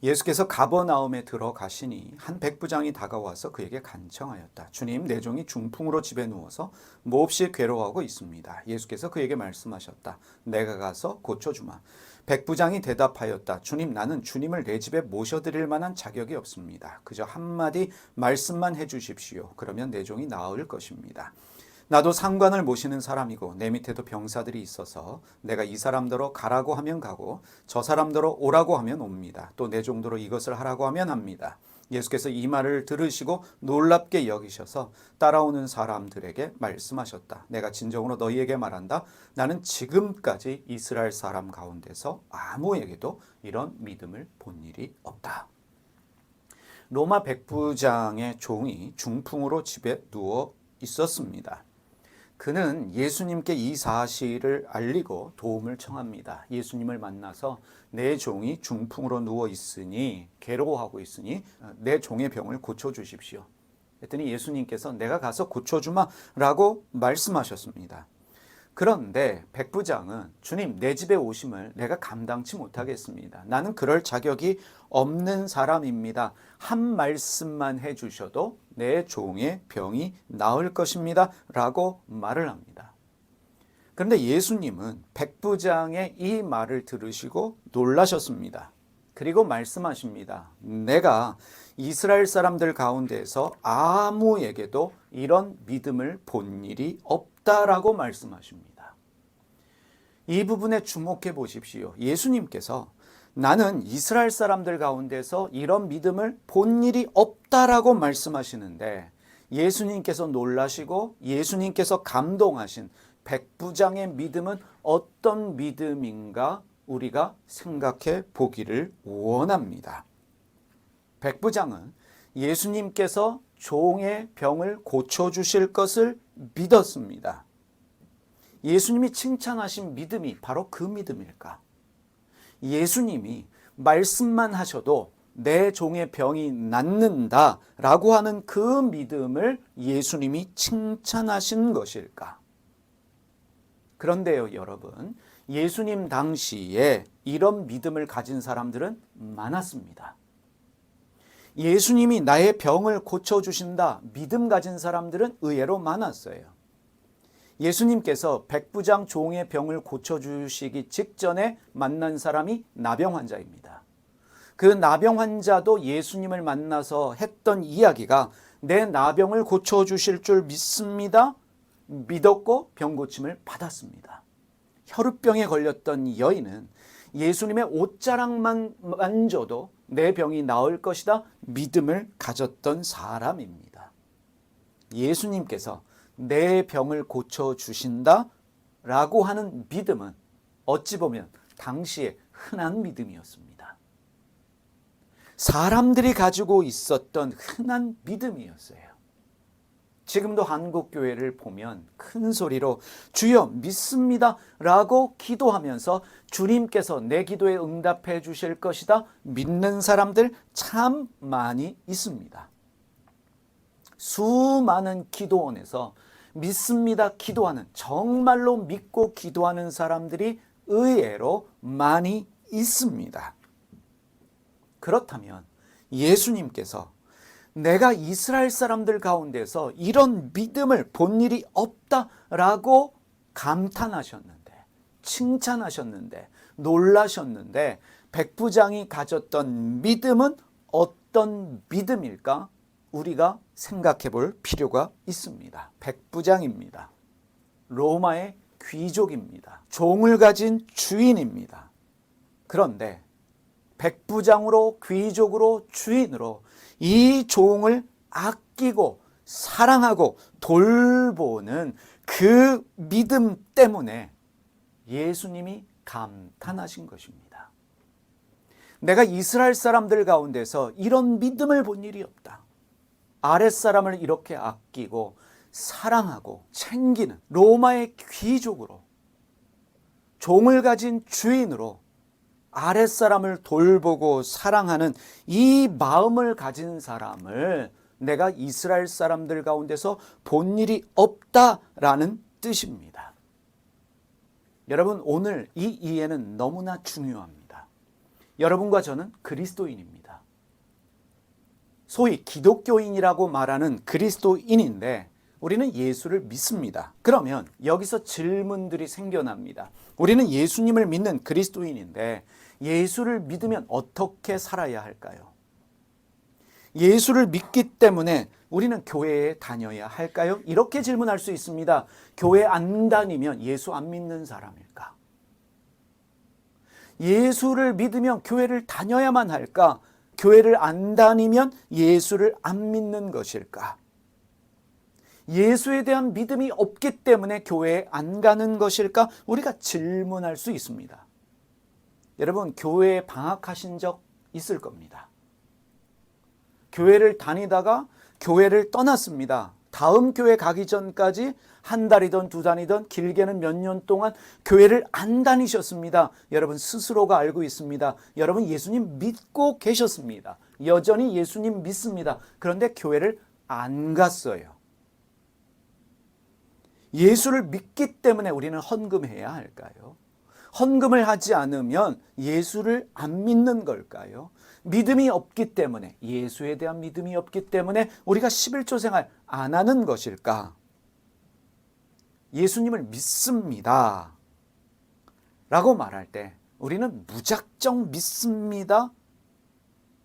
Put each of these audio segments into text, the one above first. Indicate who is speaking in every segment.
Speaker 1: 예수께서 가버나움에 들어가시니 한 백부장이 다가와서 그에게 간청하였다. 주님, 내 종이 중풍으로 집에 누워서 몹시 괴로워하고 있습니다. 예수께서 그에게 말씀하셨다. 내가 가서 고쳐주마. 백부장이 대답하였다. 주님, 나는 주님을 내 집에 모셔드릴 만한 자격이 없습니다. 그저 한마디 말씀만 해주십시오. 그러면 내 종이 나을 것입니다. 나도 상관을 모시는 사람이고 내 밑에도 병사들이 있어서 내가 이 사람더러 가라고 하면 가고 저 사람더러 오라고 하면 옵니다. 또 내 종도로 이것을 하라고 하면 합니다. 예수께서 이 말을 들으시고 놀랍게 여기셔서 따라오는 사람들에게 말씀하셨다. 내가 진정으로 너희에게 말한다. 나는 지금까지 이스라엘 사람 가운데서 아무에게도 이런 믿음을 본 일이 없다. 로마 백부장의 종이 중풍으로 집에 누워 있었습니다. 그는 예수님께 이 사실을 알리고 도움을 청합니다. 예수님을 만나서 내 종이 중풍으로 누워 있으니 괴로워하고 있으니 내 종의 병을 고쳐주십시오. 했더니 예수님께서 내가 가서 고쳐주마라고 말씀하셨습니다. 그런데 백부장은 주님, 내 집에 오심을 내가 감당치 못하겠습니다. 나는 그럴 자격이 없는 사람입니다. 한 말씀만 해주셔도 내 종의 병이 나을 것입니다. 라고 말을 합니다. 그런데 예수님은 백부장의 이 말을 들으시고 놀라셨습니다. 그리고 말씀하십니다. 내가 이스라엘 사람들 가운데서 아무에게도 이런 믿음을 본 일이 없다라고 말씀하십니다. 이 부분에 주목해 보십시오. 예수님께서 나는 이스라엘 사람들 가운데서 이런 믿음을 본 일이 없다라고 말씀하시는데 예수님께서 놀라시고 예수님께서 감동하신 백부장의 믿음은 어떤 믿음인가 우리가 생각해 보기를 원합니다. 백부장은 예수님께서 종의 병을 고쳐주실 것을 믿었습니다. 예수님이 칭찬하신 믿음이 바로 그 믿음일까? 예수님이 말씀만 하셔도 내 종의 병이 낫는다라고 하는 그 믿음을 예수님이 칭찬하신 것일까? 그런데요, 여러분, 예수님 당시에 이런 믿음을 가진 사람들은 많았습니다. 예수님이 나의 병을 고쳐주신다 믿음 가진 사람들은 의외로 많았어요. 예수님께서 백부장 종의 병을 고쳐주시기 직전에 만난 사람이 나병 환자입니다. 그 나병 환자도 예수님을 만나서 했던 이야기가 내 나병을 고쳐주실 줄 믿습니다. 믿었고 병 고침을 받았습니다. 혈우병에 걸렸던 여인은 예수님의 옷자락만 만져도 내 병이 나을 것이다 믿음을 가졌던 사람입니다. 예수님께서 내 병을 고쳐주신다 라고 하는 믿음은 어찌 보면 당시에 흔한 믿음이었습니다. 사람들이 가지고 있었던 흔한 믿음이었어요. 지금도 한국교회를 보면 큰 소리로 주여 믿습니다 라고 기도하면서 주님께서 내 기도에 응답해 주실 것이다 믿는 사람들 참 많이 있습니다. 수많은 기도원에서 믿습니다 기도하는 정말로 믿고 기도하는 사람들이 의외로 많이 있습니다. 그렇다면 예수님께서 내가 이스라엘 사람들 가운데서 이런 믿음을 본 일이 없다라고 감탄하셨는데 칭찬하셨는데 놀라셨는데 백부장이 가졌던 믿음은 어떤 믿음일까? 우리가 생각해 볼 필요가 있습니다. 백부장입니다. 로마의 귀족입니다. 종을 가진 주인입니다. 그런데 백부장으로 귀족으로 주인으로 이 종을 아끼고 사랑하고 돌보는 그 믿음 때문에 예수님이 감탄하신 것입니다. 내가 이스라엘 사람들 가운데서 이런 믿음을 본 일이 없다. 아랫사람을 이렇게 아끼고 사랑하고 챙기는 로마의 귀족으로 종을 가진 주인으로 아랫사람을 돌보고 사랑하는 이 마음을 가진 사람을 내가 이스라엘 사람들 가운데서 본 일이 없다라는 뜻입니다. 여러분, 오늘 이 이해는 너무나 중요합니다. 여러분과 저는 그리스도인입니다. 소위 기독교인이라고 말하는 그리스도인인데 우리는 예수를 믿습니다. 그러면 여기서 질문들이 생겨납니다. 우리는 예수님을 믿는 그리스도인인데 예수를 믿으면 어떻게 살아야 할까요? 예수를 믿기 때문에 우리는 교회에 다녀야 할까요? 이렇게 질문할 수 있습니다. 교회 안 다니면 예수 안 믿는 사람일까? 예수를 믿으면 교회를 다녀야만 할까? 교회를 안 다니면 예수를 안 믿는 것일까? 예수에 대한 믿음이 없기 때문에 교회에 안 가는 것일까? 우리가 질문할 수 있습니다. 여러분, 교회에 방학하신 적 있을 겁니다. 교회를 다니다가 교회를 떠났습니다. 다음 교회 가기 전까지 한 달이든 두 달이든 길게는 몇 년 동안 교회를 안 다니셨습니다. 여러분 스스로가 알고 있습니다. 여러분 예수님 믿고 계셨습니다. 여전히 예수님 믿습니다. 그런데 교회를 안 갔어요. 예수를 믿기 때문에 우리는 헌금해야 할까요? 헌금을 하지 않으면 예수를 안 믿는 걸까요? 믿음이 없기 때문에, 예수에 대한 믿음이 없기 때문에 우리가 11조 생활 안 하는 것일까? 예수님을 믿습니다 라고 말할 때 우리는 무작정 믿습니다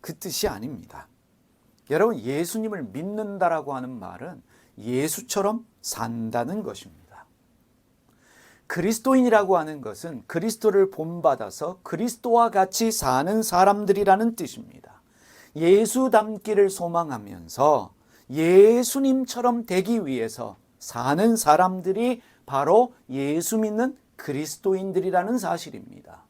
Speaker 1: 그 뜻이 아닙니다. 여러분, 예수님을 믿는다라고 하는 말은 예수처럼 산다는 것입니다. 그리스도인이라고 하는 것은 그리스도를 본받아서 그리스도와 같이 사는 사람들이라는 뜻입니다. 예수 닮기를 소망하면서 예수님처럼 되기 위해서 사는 사람들이 바로 예수 믿는 그리스도인들이라는 사실입니다.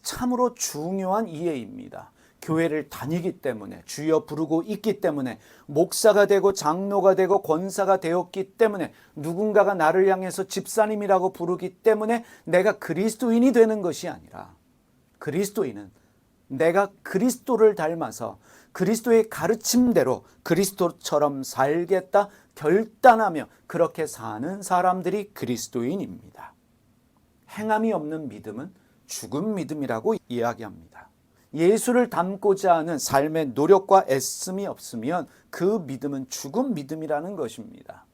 Speaker 1: 참으로 중요한 이해입니다. 교회를 다니기 때문에, 주여 부르고 있기 때문에, 목사가 되고 장로가 되고 권사가 되었기 때문에, 누군가가 나를 향해서 집사님이라고 부르기 때문에 내가 그리스도인이 되는 것이 아니라, 그리스도인은 내가 그리스도를 닮아서 그리스도의 가르침대로 그리스도처럼 살겠다 결단하며 그렇게 사는 사람들이 그리스도인입니다. 행함이 없는 믿음은 죽은 믿음이라고 이야기합니다. 예수를 닮고자 하는 삶의 노력과 애씀이 없으면 그 믿음은 죽은 믿음이라는 것입니다.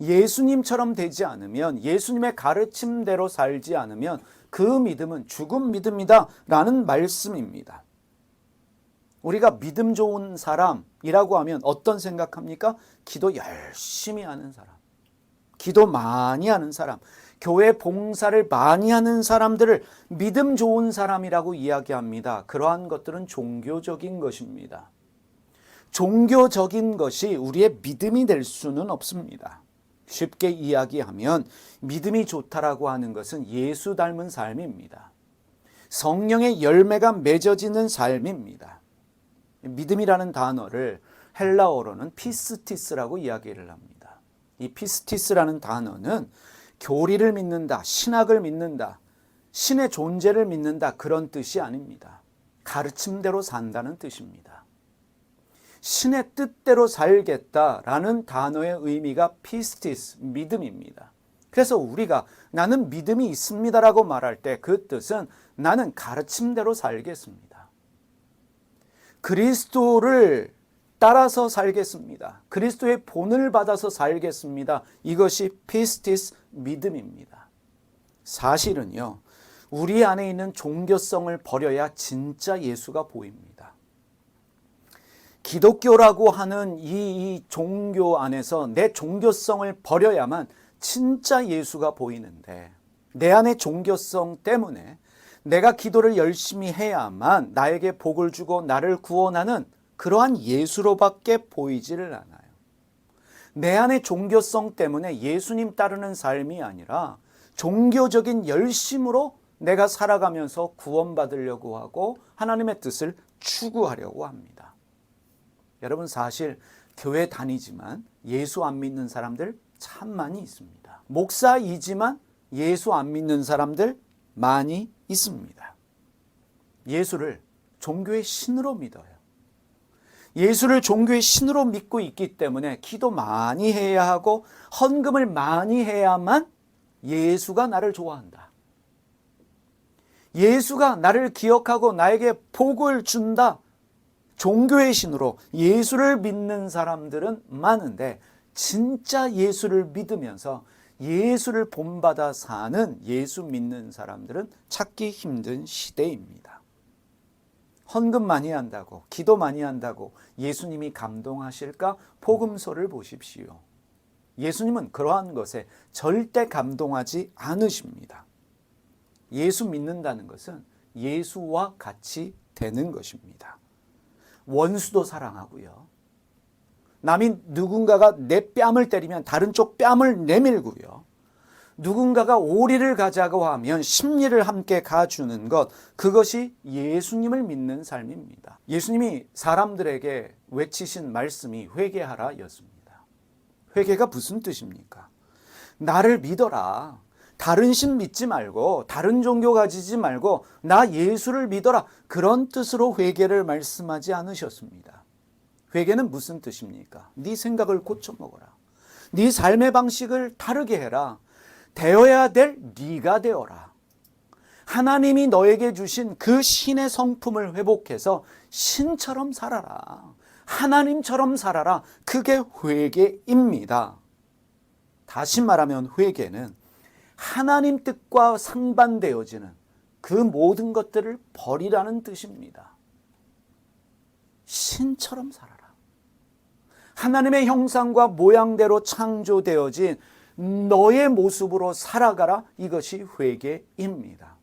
Speaker 1: 예수님처럼 되지 않으면, 예수님의 가르침대로 살지 않으면 그 믿음은 죽은 믿음이다 라는 말씀입니다. 우리가 믿음 좋은 사람이라고 하면 어떤 생각합니까? 기도 열심히 하는 사람, 기도 많이 하는 사람, 교회 봉사를 많이 하는 사람들을 믿음 좋은 사람이라고 이야기합니다. 그러한 것들은 종교적인 것입니다. 종교적인 것이 우리의 믿음이 될 수는 없습니다. 쉽게 이야기하면 믿음이 좋다라고 하는 것은 예수 닮은 삶입니다. 성령의 열매가 맺어지는 삶입니다. 믿음이라는 단어를 헬라어로는 피스티스라고 이야기를 합니다. 이 피스티스라는 단어는 교리를 믿는다, 신학을 믿는다, 신의 존재를 믿는다 그런 뜻이 아닙니다. 가르침대로 산다는 뜻입니다. 신의 뜻대로 살겠다라는 단어의 의미가 피스티스, 믿음입니다. 그래서 우리가 나는 믿음이 있습니다라고 말할 때 그 뜻은 나는 가르침대로 살겠습니다. 그리스도를 따라서 살겠습니다. 그리스도의 본을 받아서 살겠습니다. 이것이 피스티스 믿음입니다. 사실은요, 우리 안에 있는 종교성을 버려야 진짜 예수가 보입니다. 기독교라고 하는 이 종교 안에서 내 종교성을 버려야만 진짜 예수가 보이는데, 내 안의 종교성 때문에 내가 기도를 열심히 해야만 나에게 복을 주고 나를 구원하는 그러한 예수로밖에 보이지를 않아요. 내 안의 종교성 때문에 예수님 따르는 삶이 아니라 종교적인 열심으로 내가 살아가면서 구원받으려고 하고 하나님의 뜻을 추구하려고 합니다. 여러분, 사실 교회 다니지만 예수 안 믿는 사람들 참 많이 있습니다. 목사이지만 예수 안 믿는 사람들 많이 있습니다. 예수를 종교의 신으로 믿어요. 예수를 종교의 신으로 믿고 있기 때문에 기도 많이 해야 하고 헌금을 많이 해야만 예수가 나를 좋아한다. 예수가 나를 기억하고 나에게 복을 준다. 종교의 신으로 예수를 믿는 사람들은 많은데 진짜 예수를 믿으면서 예수를 본받아 사는 예수 믿는 사람들은 찾기 힘든 시대입니다. 헌금 많이 한다고, 기도 많이 한다고 예수님이 감동하실까? 복음서를 보십시오. 예수님은 그러한 것에 절대 감동하지 않으십니다. 예수 믿는다는 것은 예수와 같이 되는 것입니다. 원수도 사랑하고요. 남이 누군가가 내 뺨을 때리면 다른 쪽 뺨을 내밀고요. 누군가가 오리를 가자고 하면 십리를 함께 가주는 것, 그것이 예수님을 믿는 삶입니다. 예수님이 사람들에게 외치신 말씀이 회개하라 였습니다. 회개가 무슨 뜻입니까? 나를 믿어라. 다른 신 믿지 말고 다른 종교 가지지 말고 나 예수를 믿어라. 그런 뜻으로 회개를 말씀하지 않으셨습니다. 회개는 무슨 뜻입니까? 네 생각을 고쳐먹어라. 네 삶의 방식을 다르게 해라. 되어야 될 네가 되어라. 하나님이 너에게 주신 그 신의 성품을 회복해서 신처럼 살아라. 하나님처럼 살아라. 그게 회개입니다. 다시 말하면 회개는 하나님 뜻과 상반되어지는 그 모든 것들을 버리라는 뜻입니다. 신처럼 살아라. 하나님의 형상과 모양대로 창조되어진 너의 모습으로 살아가라. 이것이 회개입니다.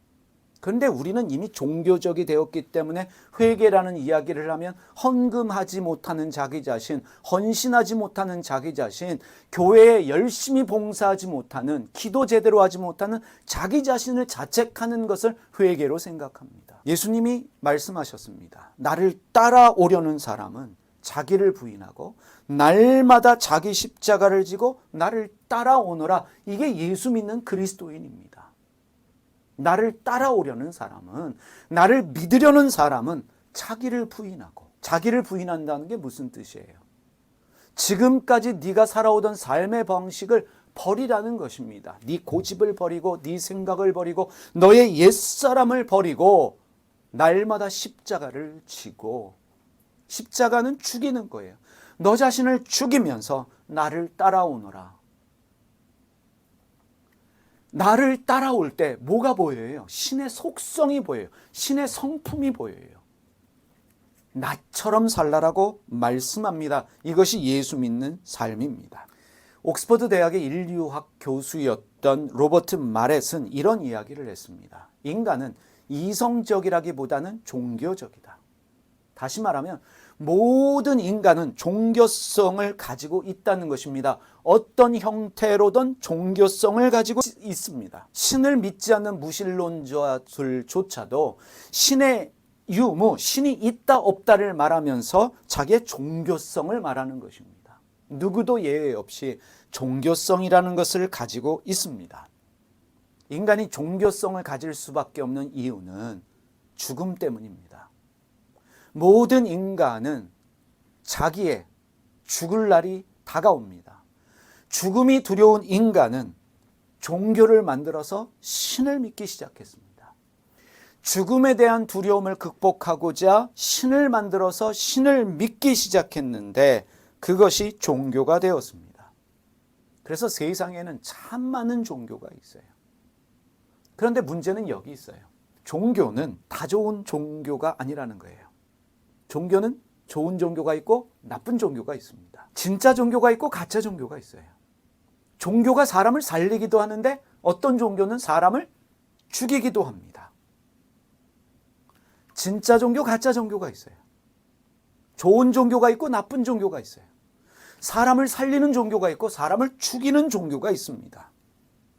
Speaker 1: 그런데 우리는 이미 종교적이 되었기 때문에 회개라는 이야기를 하면 헌금하지 못하는 자기 자신, 헌신하지 못하는 자기 자신, 교회에 열심히 봉사하지 못하는, 기도 제대로 하지 못하는 자기 자신을 자책하는 것을 회개로 생각합니다. 예수님이 말씀하셨습니다. 나를 따라오려는 사람은 자기를 부인하고 날마다 자기 십자가를 지고 나를 따라오너라. 이게 예수 믿는 그리스도인입니다. 나를 따라오려는 사람은, 나를 믿으려는 사람은 자기를 부인하고, 자기를 부인한다는 게 무슨 뜻이에요? 지금까지 네가 살아오던 삶의 방식을 버리라는 것입니다. 네 고집을 버리고 네 생각을 버리고 너의 옛사람을 버리고 날마다 십자가를 지고, 십자가는 죽이는 거예요. 너 자신을 죽이면서 나를 따라오너라. 나를 따라올 때 뭐가 보여요? 신의 속성이 보여요. 신의 성품이 보여요. 나처럼 살라라고 말씀합니다. 이것이 예수 믿는 삶입니다. 옥스퍼드 대학의 인류학 교수였던 로버트 마렛은 이런 이야기를 했습니다. 인간은 이성적이라기보다는 종교적이다. 다시 말하면 모든 인간은 종교성을 가지고 있다는 것입니다. 어떤 형태로든 종교성을 가지고 있습니다. 신을 믿지 않는 무신론자들조차도 신의 유무, 신이 있다 없다를 말하면서 자기의 종교성을 말하는 것입니다. 누구도 예외 없이 종교성이라는 것을 가지고 있습니다. 인간이 종교성을 가질 수밖에 없는 이유는 죽음 때문입니다. 모든 인간은 자기의 죽을 날이 다가옵니다. 죽음이 두려운 인간은 종교를 만들어서 신을 믿기 시작했습니다. 죽음에 대한 두려움을 극복하고자 신을 만들어서 신을 믿기 시작했는데 그것이 종교가 되었습니다. 그래서 세상에는 참 많은 종교가 있어요. 그런데 문제는 여기 있어요. 종교는 다 좋은 종교가 아니라는 거예요. 종교는 좋은 종교가 있고 나쁜 종교가 있습니다. 진짜 종교가 있고 가짜 종교가 있어요. 종교가 사람을 살리기도 하는데 어떤 종교는 사람을 죽이기도 합니다. 진짜 종교, 가짜 종교가 있어요. 좋은 종교가 있고 나쁜 종교가 있어요. 사람을 살리는 종교가 있고 사람을 죽이는 종교가 있습니다.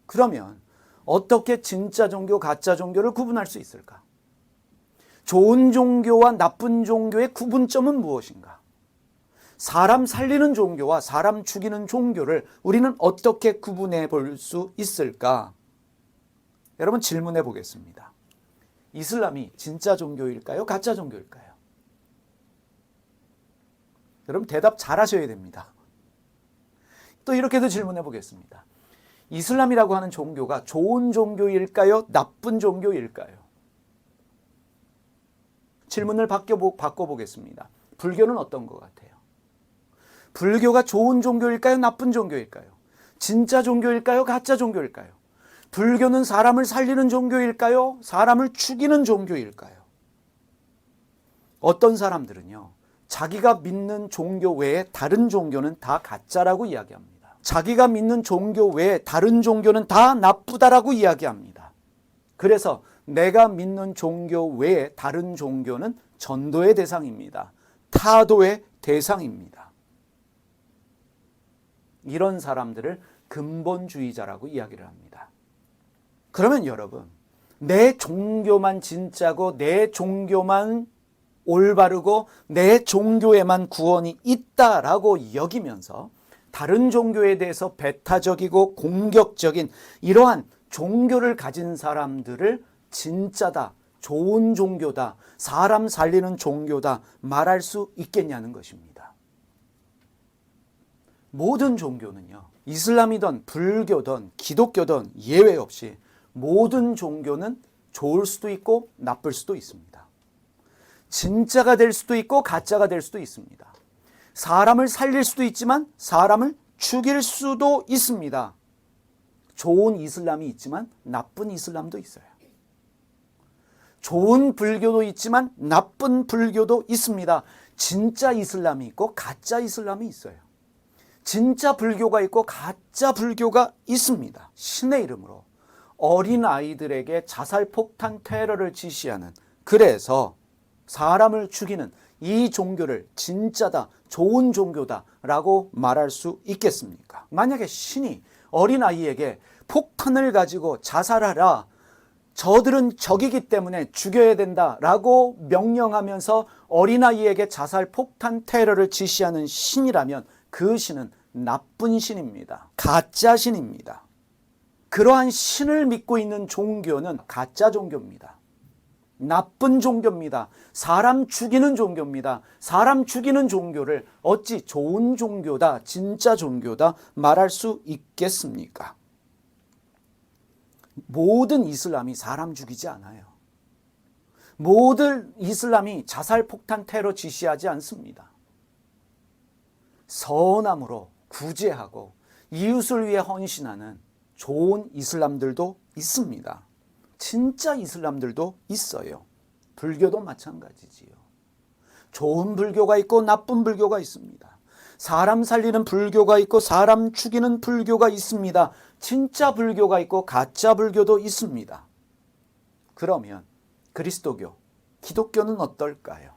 Speaker 1: 그러면 어떻게 진짜 종교, 가짜 종교를 구분할 수 있을까? 좋은 종교와 나쁜 종교의 구분점은 무엇인가? 사람 살리는 종교와 사람 죽이는 종교를 우리는 어떻게 구분해 볼 수 있을까? 여러분 질문해 보겠습니다. 이슬람이 진짜 종교일까요? 가짜 종교일까요? 여러분 대답 잘 하셔야 됩니다. 또 이렇게도 질문해 보겠습니다. 이슬람이라고 하는 종교가 좋은 종교일까요? 나쁜 종교일까요? 질문을 바꿔보겠습니다. 불교는 어떤 것 같아요? 불교가 좋은 종교일까요? 나쁜 종교일까요? 진짜 종교일까요? 가짜 종교일까요? 불교는 사람을 살리는 종교일까요? 사람을 죽이는 종교일까요? 어떤 사람들은요, 자기가 믿는 종교 외에 다른 종교는 다 가짜라고 이야기합니다. 자기가 믿는 종교 외에 다른 종교는 다 나쁘다라고 이야기합니다. 그래서 내가 믿는 종교 외에 다른 종교는 전도의 대상입니다. 타도의 대상입니다. 이런 사람들을 근본주의자라고 이야기를 합니다. 그러면 여러분, 내 종교만 진짜고 내 종교만 올바르고 내 종교에만 구원이 있다라고 여기면서 다른 종교에 대해서 배타적이고 공격적인 이러한 종교를 가진 사람들을 진짜다, 좋은 종교다, 사람 살리는 종교다 말할 수 있겠냐는 것입니다. 모든 종교는요, 이슬람이든 불교든 기독교든 예외 없이 모든 종교는 좋을 수도 있고 나쁠 수도 있습니다. 진짜가 될 수도 있고 가짜가 될 수도 있습니다. 사람을 살릴 수도 있지만 사람을 죽일 수도 있습니다. 좋은 이슬람이 있지만 나쁜 이슬람도 있어요. 좋은 불교도 있지만 나쁜 불교도 있습니다. 진짜 이슬람이 있고 가짜 이슬람이 있어요. 진짜 불교가 있고 가짜 불교가 있습니다. 신의 이름으로 어린 아이들에게 자살 폭탄 테러를 지시하는, 그래서 사람을 죽이는 이 종교를 진짜다, 좋은 종교다 라고 말할 수 있겠습니까? 만약에 신이 어린아이에게 폭탄을 가지고 자살하라, 저들은 적이기 때문에 죽여야 된다 라고 명령하면서 어린아이에게 자살 폭탄 테러를 지시하는 신이라면 그 신은 나쁜 신입니다. 가짜 신입니다. 그러한 신을 믿고 있는 종교는 가짜 종교입니다. 나쁜 종교입니다. 사람 죽이는 종교입니다. 사람 죽이는 종교를 어찌 좋은 종교다, 진짜 종교다 말할 수 있겠습니까? 모든 이슬람이 사람 죽이지 않아요. 모든 이슬람이 자살 폭탄 테러 지시하지 않습니다. 선함으로 구제하고 이웃을 위해 헌신하는 좋은 이슬람들도 있습니다. 진짜 이슬람들도 있어요. 불교도 마찬가지지요. 좋은 불교가 있고 나쁜 불교가 있습니다. 사람 살리는 불교가 있고 사람 죽이는 불교가 있습니다. 진짜 불교가 있고 가짜 불교도 있습니다. 그러면 그리스도교, 기독교는 어떨까요?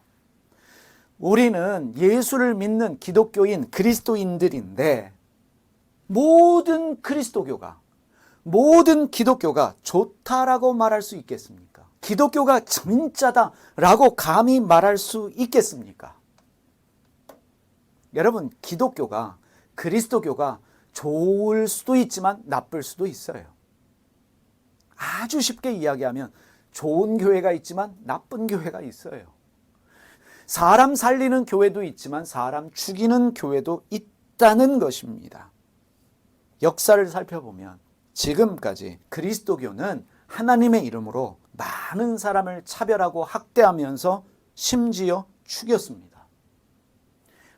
Speaker 1: 우리는 예수를 믿는 기독교인 그리스도인들인데 모든 그리스도교가, 모든 기독교가 좋다라고 말할 수 있겠습니까? 기독교가 진짜다라고 감히 말할 수 있겠습니까? 여러분, 기독교가, 그리스도교가 좋을 수도 있지만 나쁠 수도 있어요. 아주 쉽게 이야기하면 좋은 교회가 있지만 나쁜 교회가 있어요. 사람 살리는 교회도 있지만 사람 죽이는 교회도 있다는 것입니다. 역사를 살펴보면 지금까지 그리스도교는 하나님의 이름으로 많은 사람을 차별하고 학대하면서 심지어 죽였습니다.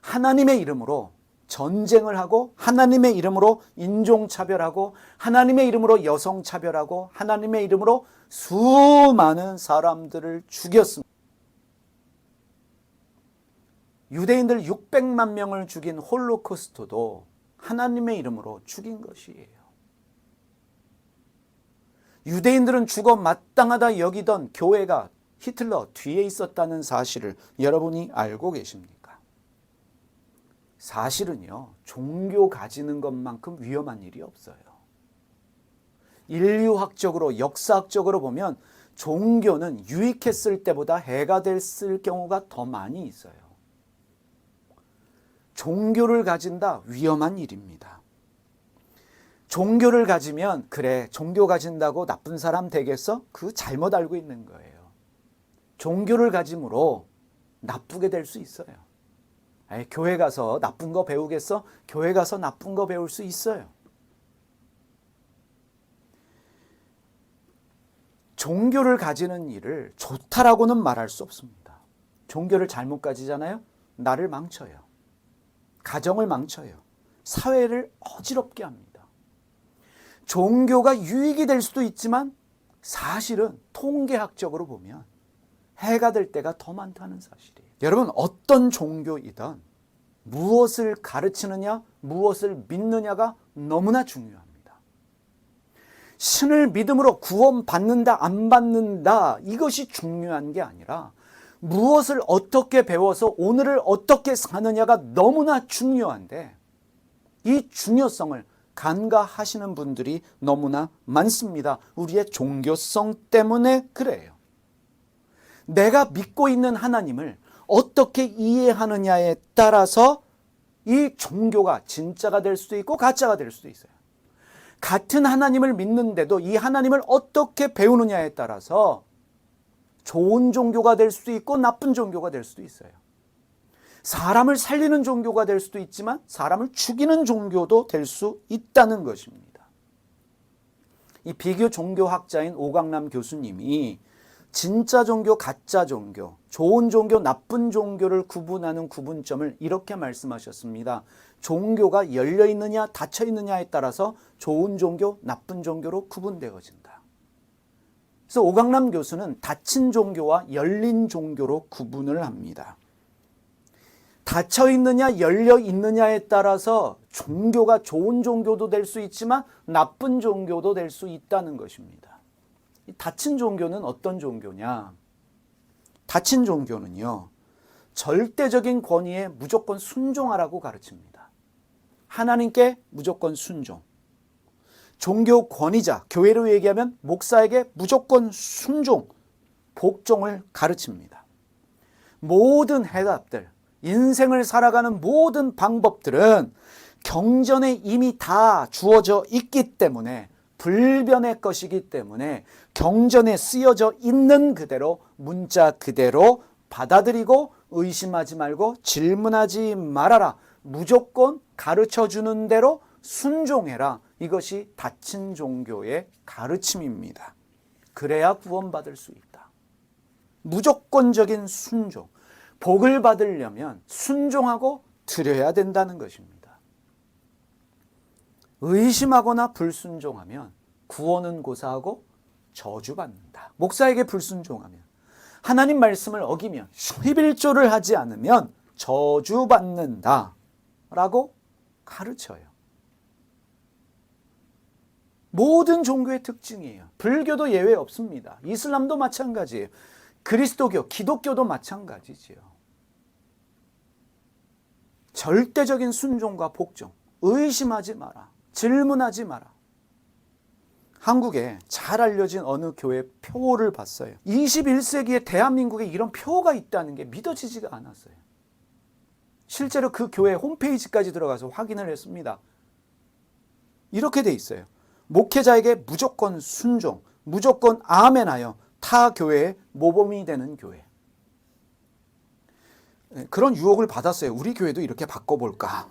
Speaker 1: 하나님의 이름으로 전쟁을 하고, 하나님의 이름으로 인종차별하고, 하나님의 이름으로 여성차별하고, 하나님의 이름으로 수많은 사람들을 죽였습니다. 유대인들 600만 명을 죽인 홀로코스트도 하나님의 이름으로 죽인 것이에요. 유대인들은 죽어 마땅하다 여기던 교회가 히틀러 뒤에 있었다는 사실을 여러분이 알고 계십니까? 사실은요, 종교 가지는 것만큼 위험한 일이 없어요. 인류학적으로, 역사학적으로 보면 종교는 유익했을 때보다 해가 됐을 경우가 더 많이 있어요. 종교를 가진다, 위험한 일입니다. 종교를 가지면, 그래, 종교 가진다고 나쁜 사람 되겠어? 그거 잘못 알고 있는 거예요. 종교를 가짐으로 나쁘게 될 수 있어요. 교회 가서 나쁜 거 배우겠어? 교회 가서 나쁜 거 배울 수 있어요. 종교를 가지는 일을 좋다라고는 말할 수 없습니다. 종교를 잘못 가지잖아요. 나를 망쳐요. 가정을 망쳐요. 사회를 어지럽게 합니다. 종교가 유익이 될 수도 있지만 사실은 통계학적으로 보면 해가 될 때가 더 많다는 사실이에요. 여러분, 어떤 종교이든 무엇을 가르치느냐, 무엇을 믿느냐가 너무나 중요합니다. 신을 믿음으로 구원받는다, 안 받는다, 이것이 중요한 게 아니라 무엇을 어떻게 배워서 오늘을 어떻게 사느냐가 너무나 중요한데, 이 중요성을 간과하시는 분들이 너무나 많습니다. 우리의 종교성 때문에 그래요. 내가 믿고 있는 하나님을 어떻게 이해하느냐에 따라서 이 종교가 진짜가 될 수도 있고 가짜가 될 수도 있어요. 같은 하나님을 믿는데도 이 하나님을 어떻게 배우느냐에 따라서 좋은 종교가 될 수도 있고 나쁜 종교가 될 수도 있어요. 사람을 살리는 종교가 될 수도 있지만 사람을 죽이는 종교도 될 수 있다는 것입니다. 이 비교 종교학자인 오강남 교수님이 진짜 종교, 가짜 종교, 좋은 종교, 나쁜 종교를 구분하는 구분점을 이렇게 말씀하셨습니다. 종교가 열려 있느냐, 닫혀 있느냐에 따라서 좋은 종교, 나쁜 종교로 구분되어진다. 그래서 오강남 교수는 닫힌 종교와 열린 종교로 구분을 합니다. 닫혀 있느냐, 열려 있느냐에 따라서 종교가 좋은 종교도 될 수 있지만 나쁜 종교도 될 수 있다는 것입니다. 닫힌 종교는 어떤 종교냐? 닫힌 종교는요, 절대적인 권위에 무조건 순종하라고 가르칩니다. 하나님께 무조건 순종. 종교 권위자, 교회로 얘기하면 목사에게 무조건 순종, 복종을 가르칩니다. 모든 해답들, 인생을 살아가는 모든 방법들은 경전에 이미 다 주어져 있기 때문에, 불변의 것이기 때문에 경전에 쓰여져 있는 그대로, 문자 그대로 받아들이고 의심하지 말고 질문하지 말아라. 무조건 가르쳐주는 대로 순종해라. 이것이 닫힌 종교의 가르침입니다. 그래야 구원받을 수 있다. 무조건적인 순종. 복을 받으려면 순종하고 드려야 된다는 것입니다. 의심하거나 불순종하면 구원은 고사하고 저주받는다. 목사에게 불순종하면, 하나님 말씀을 어기면, 11조를 하지 않으면 저주받는다 라고 가르쳐요. 모든 종교의 특징이에요. 불교도 예외 없습니다. 이슬람도 마찬가지예요. 그리스도교, 기독교도 마찬가지지요. 절대적인 순종과 복종, 의심하지 마라. 질문하지 마라. 한국에 잘 알려진 어느 교회 표를 봤어요. 21세기에 대한민국에 이런 표가 있다는 게 믿어지지가 않았어요. 실제로 그 교회 홈페이지까지 들어가서 확인을 했습니다. 이렇게 돼 있어요. 목회자에게 무조건 순종, 무조건 아멘하여 타 교회의 모범이 되는 교회. 그런 유혹을 받았어요. 우리 교회도 이렇게 바꿔볼까?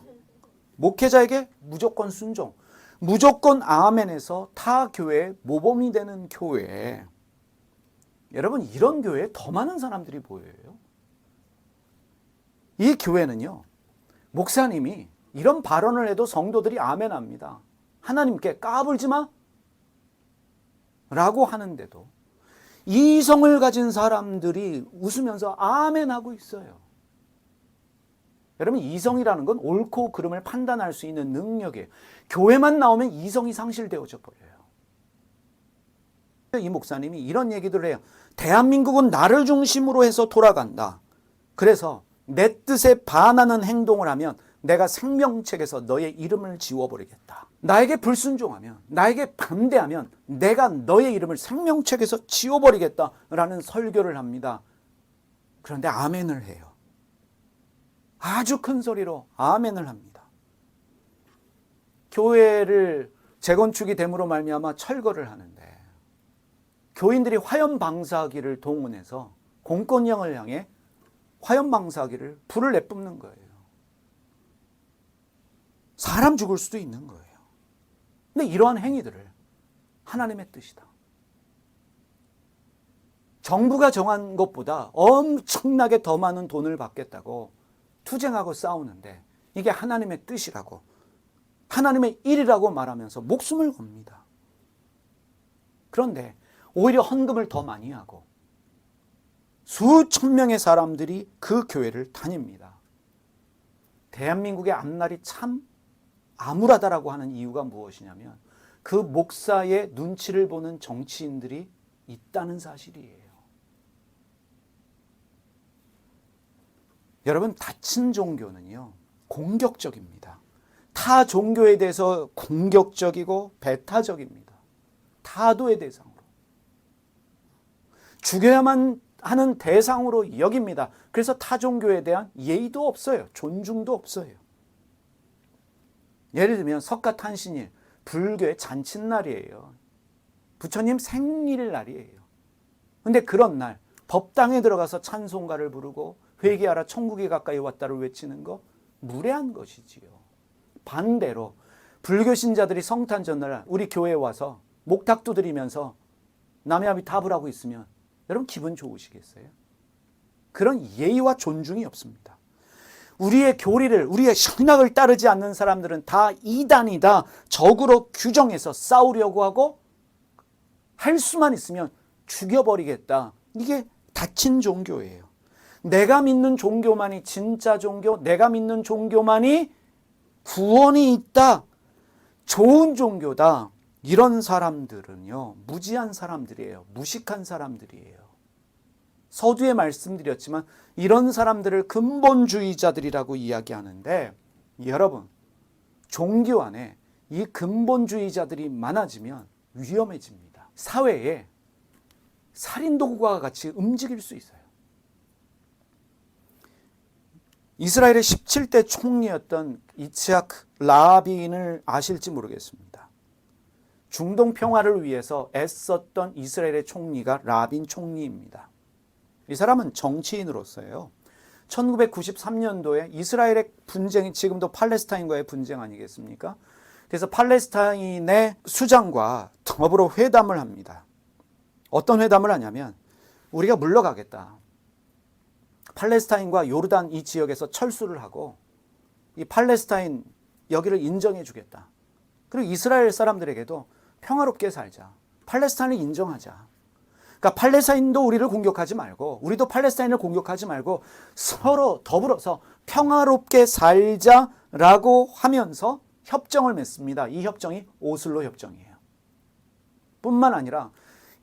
Speaker 1: 목회자에게 무조건 순종, 무조건 아멘해서 타 교회의 모범이 되는 교회. 여러분, 이런 교회에 더 많은 사람들이 보여요. 이 교회는요, 목사님이 이런 발언을 해도 성도들이 아멘합니다. 하나님께 까불지 마 라고 하는데도 이성을 가진 사람들이 웃으면서 아멘하고 있어요. 여러분, 이성이라는 건 옳고 그름을 판단할 수 있는 능력이에요. 교회만 나오면 이성이 상실되어져 버려요. 이 목사님이 이런 얘기들을 해요. 대한민국은 나를 중심으로 해서 돌아간다. 그래서 내 뜻에 반하는 행동을 하면 내가 생명책에서 너의 이름을 지워버리겠다. 나에게 불순종하면, 나에게 반대하면 내가 너의 이름을 생명책에서 지워버리겠다라는 설교를 합니다. 그런데 아멘을 해요. 아주 큰 소리로 아멘을 합니다. 교회를 재건축이 됨으로 말미암아 철거를 하는데 교인들이 화염방사기를 동원해서 공권력을 향해 화염방사기를 불을 내뿜는 거예요. 사람 죽을 수도 있는 거예요. 근데 이러한 행위들을 하나님의 뜻이다, 정부가 정한 것보다 엄청나게 더 많은 돈을 받겠다고 투쟁하고 싸우는데 이게 하나님의 뜻이라고, 하나님의 일이라고 말하면서 목숨을 겁니다. 그런데 오히려 헌금을 더 많이 하고 수천 명의 사람들이 그 교회를 다닙니다. 대한민국의 앞날이 참 암울하다라고 하는 이유가 무엇이냐면 그 목사의 눈치를 보는 정치인들이 있다는 사실이에요. 여러분, 닫힌 종교는요, 공격적입니다. 타 종교에 대해서 공격적이고 배타적입니다. 타도의 대상으로. 죽여야만 하는 대상으로 여깁니다. 그래서 타 종교에 대한 예의도 없어요. 존중도 없어요. 예를 들면 석가탄신일, 불교의 잔칫날이에요. 부처님 생일날이에요. 근데 그런 날 법당에 들어가서 찬송가를 부르고 회개하라 천국이 가까이 왔다를 외치는 거 무례한 것이지요. 반대로 불교 신자들이 성탄 전날 우리 교회에 와서 목탁 두드리면서 남의 앞이 답을 하고 있으면 여러분 기분 좋으시겠어요? 그런 예의와 존중이 없습니다. 우리의 교리를, 우리의 신학을 따르지 않는 사람들은 다 이단이다, 적으로 규정해서 싸우려고 하고 할 수만 있으면 죽여버리겠다. 이게 닫힌 종교예요. 내가 믿는 종교만이 진짜 종교, 내가 믿는 종교만이 구원이 있다, 좋은 종교다. 이런 사람들은요, 무지한 사람들이에요. 무식한 사람들이에요. 서두에 말씀드렸지만 이런 사람들을 근본주의자들이라고 이야기하는데, 여러분, 종교 안에 이 근본주의자들이 많아지면 위험해집니다. 사회에 살인도구와 같이 움직일 수 있어요. 이스라엘의 17대 총리였던 이츠하크 라빈을 아실지 모르겠습니다. 중동 평화를 위해서 애썼던 이스라엘의 총리가 라빈 총리입니다. 이 사람은 정치인으로서요, 1993년도에 이스라엘의 분쟁이 지금도 팔레스타인과의 분쟁 아니겠습니까? 그래서 팔레스타인의 수장과 더불어 회담을 합니다. 어떤 회담을 하냐면 우리가 물러가겠다. 팔레스타인과 요르단 이 지역에서 철수를 하고 이 팔레스타인 여기를 인정해 주겠다. 그리고 이스라엘 사람들에게도 평화롭게 살자. 팔레스타인을 인정하자. 그러니까 팔레스타인도 우리를 공격하지 말고 우리도 팔레스타인을 공격하지 말고 서로 더불어서 평화롭게 살자라고 하면서 협정을 맺습니다. 이 협정이 오슬로 협정이에요. 뿐만 아니라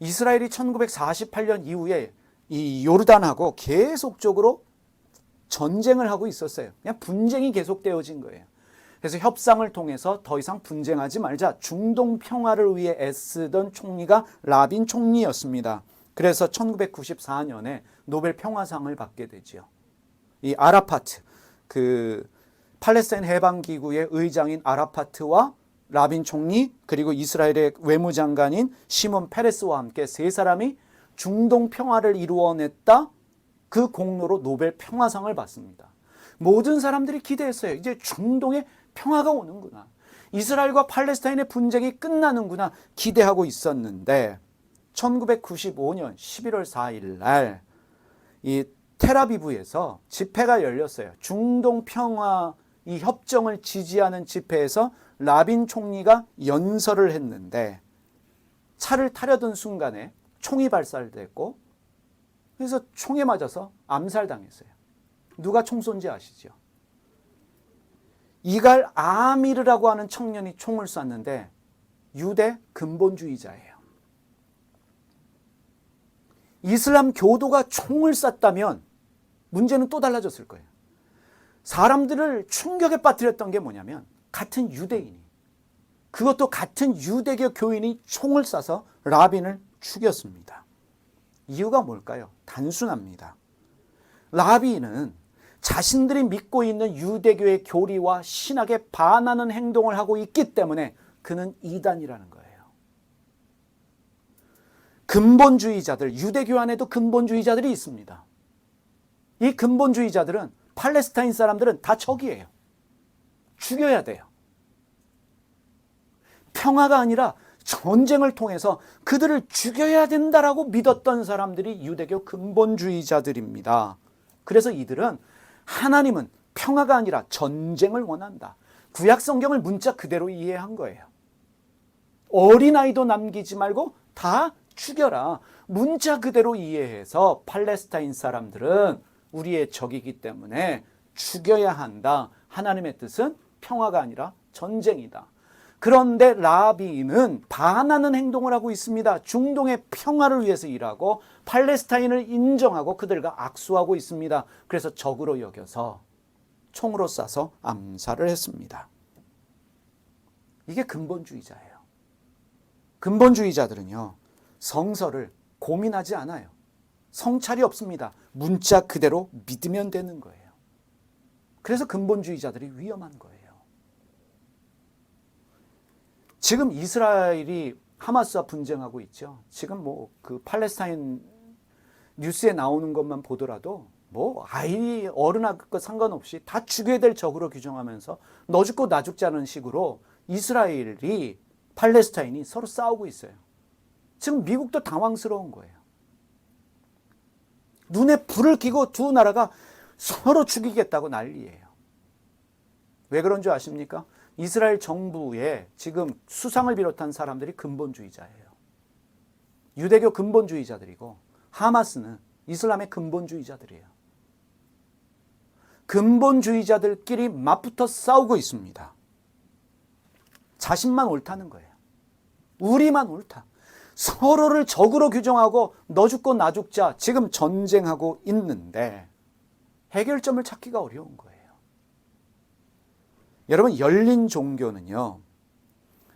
Speaker 1: 이스라엘이 1948년 이후에 이 요르단하고 계속적으로 전쟁을 하고 있었어요. 그냥 분쟁이 계속되어진 거예요. 그래서 협상을 통해서 더 이상 분쟁하지 말자. 중동 평화를 위해 애쓰던 총리가 라빈 총리였습니다. 그래서 1994년에 노벨 평화상을 받게 되죠. 이 아라파트, 그 팔레스타인 해방기구의 의장인 아라파트와 라빈 총리, 그리고 이스라엘의 외무장관인 시몬 페레스와 함께 세 사람이 중동 평화를 이루어냈다. 그 공로로 노벨 평화상을 받습니다. 모든 사람들이 기대했어요. 이제 중동에 평화가 오는구나. 이스라엘과 팔레스타인의 분쟁이 끝나는구나 기대하고 있었는데 1995년 11월 4일 날 이 텔아비브에서 집회가 열렸어요. 중동 평화 이 협정을 지지하는 집회에서 라빈 총리가 연설을 했는데 차를 타려던 순간에 총이 발사됐고 그래서 총에 맞아서 암살당했어요. 누가 총 쏜지 아시죠? 이갈 아미르라고 하는 청년이 총을 쐈는데 유대 근본주의자예요. 이슬람 교도가 총을 쐈다면 문제는 또 달라졌을 거예요. 사람들을 충격에 빠뜨렸던 게 뭐냐면 같은 유대인이, 그것도 같은 유대교 교인이 총을 쏴서 라빈을 죽였습니다. 이유가 뭘까요? 단순합니다. 라빈은 자신들이 믿고 있는 유대교의 교리와 신학에 반하는 행동을 하고 있기 때문에 그는 이단이라는 거예요. 근본주의자들, 유대교 안에도 근본주의자들이 있습니다. 이 근본주의자들은 팔레스타인 사람들은 다 적이에요. 죽여야 돼요. 평화가 아니라 전쟁을 통해서 그들을 죽여야 된다라고 믿었던 사람들이 유대교 근본주의자들입니다. 그래서 이들은 하나님은 평화가 아니라 전쟁을 원한다. 구약 성경을 문자 그대로 이해한 거예요. 어린아이도 남기지 말고 다 죽여라. 문자 그대로 이해해서 팔레스타인 사람들은 우리의 적이기 때문에 죽여야 한다. 하나님의 뜻은 평화가 아니라 전쟁이다. 그런데 라비는 반하는 행동을 하고 있습니다. 중동의 평화를 위해서 일하고 팔레스타인을 인정하고 그들과 악수하고 있습니다. 그래서 적으로 여겨서 총으로 쏴서 암살을 했습니다. 이게 근본주의자예요. 근본주의자들은요, 성서를 고민하지 않아요. 성찰이 없습니다. 문자 그대로 믿으면 되는 거예요. 그래서 근본주의자들이 위험한 거예요. 지금 이스라엘이 하마스와 분쟁하고 있죠. 지금 뭐 그 팔레스타인 뉴스에 나오는 것만 보더라도 뭐 아이 어른하고 상관없이 다 죽여야 될 적으로 규정하면서 너 죽고 나 죽자는 식으로 이스라엘이 팔레스타인이 서로 싸우고 있어요. 지금 미국도 당황스러운 거예요. 눈에 불을 켜고 두 나라가 서로 죽이겠다고 난리예요. 왜 그런 줄 아십니까? 이스라엘 정부에 지금 수상을 비롯한 사람들이 근본주의자예요. 유대교 근본주의자들이고 하마스는 이슬람의 근본주의자들이에요. 근본주의자들끼리 맞붙어 싸우고 있습니다. 자신만 옳다는 거예요. 우리만 옳다. 서로를 적으로 규정하고 너 죽고 나 죽자 지금 전쟁하고 있는데 해결점을 찾기가 어려운 거예요. 여러분, 열린 종교는요,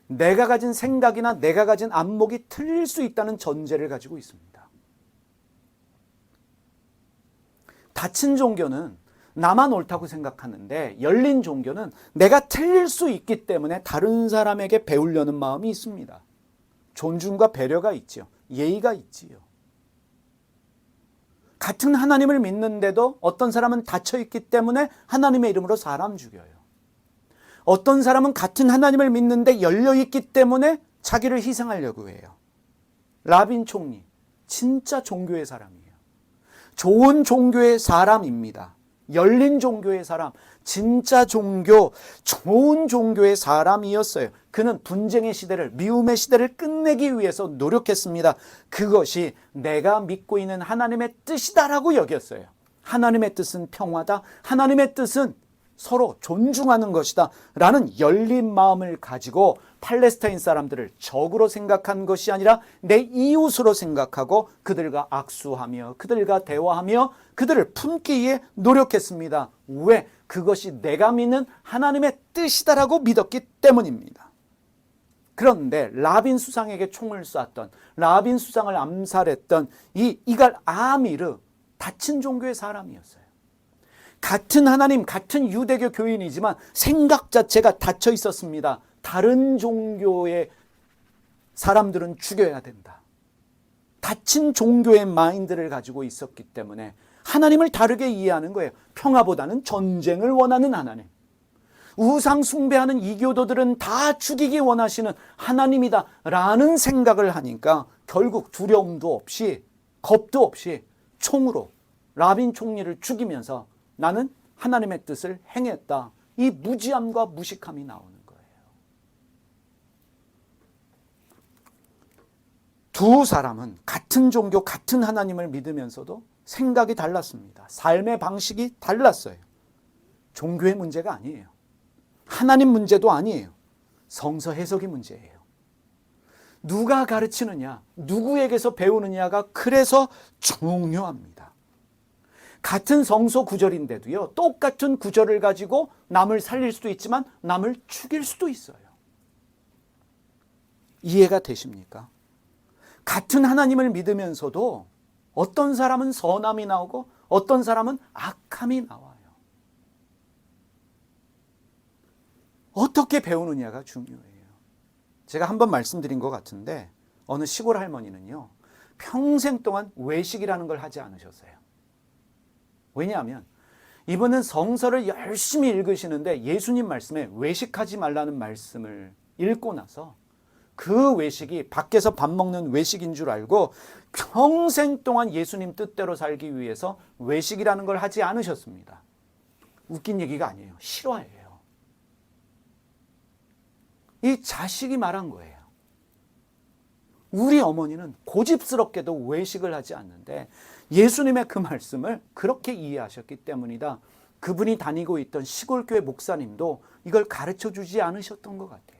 Speaker 1: 내가 가진 생각이나 내가 가진 안목이 틀릴 수 있다는 전제를 가지고 있습니다. 닫힌 종교는 나만 옳다고 생각하는데 열린 종교는 내가 틀릴 수 있기 때문에 다른 사람에게 배우려는 마음이 있습니다. 존중과 배려가 있지요. 예의가 있지요. 같은 하나님을 믿는데도 어떤 사람은 닫혀 있기 때문에 하나님의 이름으로 사람 죽여요. 어떤 사람은 같은 하나님을 믿는데 열려있기 때문에 자기를 희생하려고 해요. 라빈 총리, 진짜 종교의 사람이에요. 좋은 종교의 사람입니다. 열린 종교의 사람, 진짜 종교, 좋은 종교의 사람이었어요. 그는 분쟁의 시대를, 미움의 시대를 끝내기 위해서 노력했습니다. 그것이 내가 믿고 있는 하나님의 뜻이다라고 여겼어요. 하나님의 뜻은 평화다. 하나님의 뜻은 서로 존중하는 것이다 라는 열린 마음을 가지고 팔레스타인 사람들을 적으로 생각한 것이 아니라 내 이웃으로 생각하고 그들과 악수하며 그들과 대화하며 그들을 품기 위해 노력했습니다. 왜? 그것이 내가 믿는 하나님의 뜻이다라고 믿었기 때문입니다. 그런데 라빈 수상에게 총을 쐈던, 라빈 수상을 암살했던 이갈 아미르, 닫힌 종교의 사람이었어요. 같은 하나님, 같은 유대교 교인이지만 생각 자체가 닫혀 있었습니다. 다른 종교의 사람들은 죽여야 된다. 닫힌 종교의 마인드를 가지고 있었기 때문에 하나님을 다르게 이해하는 거예요. 평화보다는 전쟁을 원하는 하나님. 우상 숭배하는 이교도들은 다 죽이기 원하시는 하나님이다 라는 생각을 하니까 결국 두려움도 없이 겁도 없이 총으로 라빈 총리를 죽이면서 나는 하나님의 뜻을 행했다. 이 무지함과 무식함이 나오는 거예요. 두 사람은 같은 종교, 같은 하나님을 믿으면서도 생각이 달랐습니다. 삶의 방식이 달랐어요. 종교의 문제가 아니에요. 하나님 문제도 아니에요. 성서 해석이 문제예요. 누가 가르치느냐, 누구에게서 배우느냐가 그래서 중요합니다. 같은 성서 구절인데도요, 똑같은 구절을 가지고 남을 살릴 수도 있지만 남을 죽일 수도 있어요. 이해가 되십니까? 같은 하나님을 믿으면서도 어떤 사람은 선함이 나오고 어떤 사람은 악함이 나와요. 어떻게 배우느냐가 중요해요. 제가 한번 말씀드린 것 같은데 어느 시골 할머니는요, 평생 동안 외식이라는 걸 하지 않으셨어요. 왜냐하면 이분은 성서를 열심히 읽으시는데 예수님 말씀에 외식하지 말라는 말씀을 읽고 나서 그 외식이 밖에서 밥 먹는 외식인 줄 알고 평생 동안 예수님 뜻대로 살기 위해서 외식이라는 걸 하지 않으셨습니다. 웃긴 얘기가 아니에요. 실화예요. 이 자식이 말한 거예요. 우리 어머니는 고집스럽게도 외식을 하지 않는데 예수님의 그 말씀을 그렇게 이해하셨기 때문이다. 그분이 다니고 있던 시골교회 목사님도 이걸 가르쳐 주지 않으셨던 것 같아요.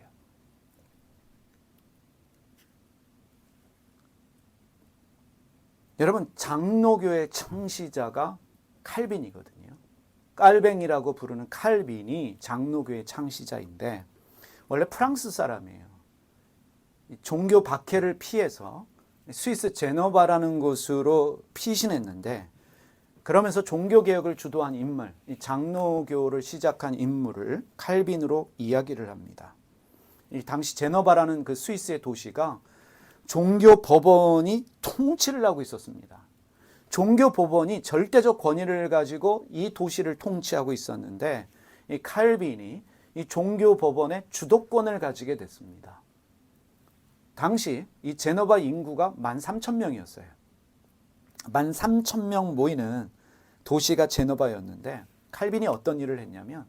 Speaker 1: 여러분, 장로교의 창시자가 칼빈이거든요. 깔뱅이라고 부르는 칼빈이 장로교의 창시자인데 원래 프랑스 사람이에요. 종교 박해를 피해서 스위스 제노바라는 곳으로 피신했는데 그러면서 종교개혁을 주도한 인물, 이 장로교를 시작한 인물을 칼빈으로 이야기를 합니다. 이 당시 제노바라는 그 스위스의 도시가 종교 법원이 통치를 하고 있었습니다. 종교 법원이 절대적 권위를 가지고 이 도시를 통치하고 있었는데 이 칼빈이 이 종교 법원의 주도권을 가지게 됐습니다. 당시 이 제노바 인구가 13,000명이었어요. 13,000명 모이는 도시가 제노바였는데 칼빈이 어떤 일을 했냐면